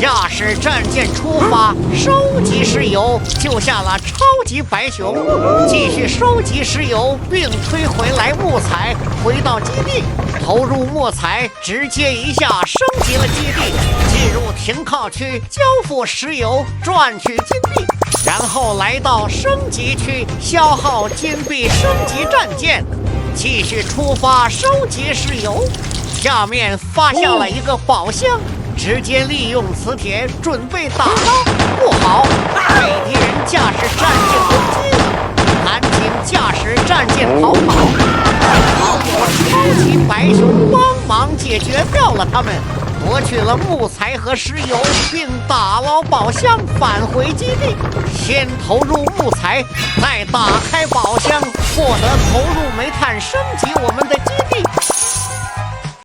驾驶战舰出发，收集石油，救下了超级白熊，继续收集石油，并推回来木材，回到基地，投入木材，直接一下升级了基地，进入停靠区，交付石油，赚取金币，然后来到升级区，消耗金币，升级战舰，继续出发收集石油。下面发现了一个宝箱，直接利用磁铁准备打捞，不好，被敌人驾驶战舰攻击了，赶紧驾驶战舰逃跑。好有超级白熊帮忙解决掉了他们，夺取了木材和石油，并打捞宝箱返回基地。先投入木材，再打开宝箱，获得投入煤炭，升级我们的基地。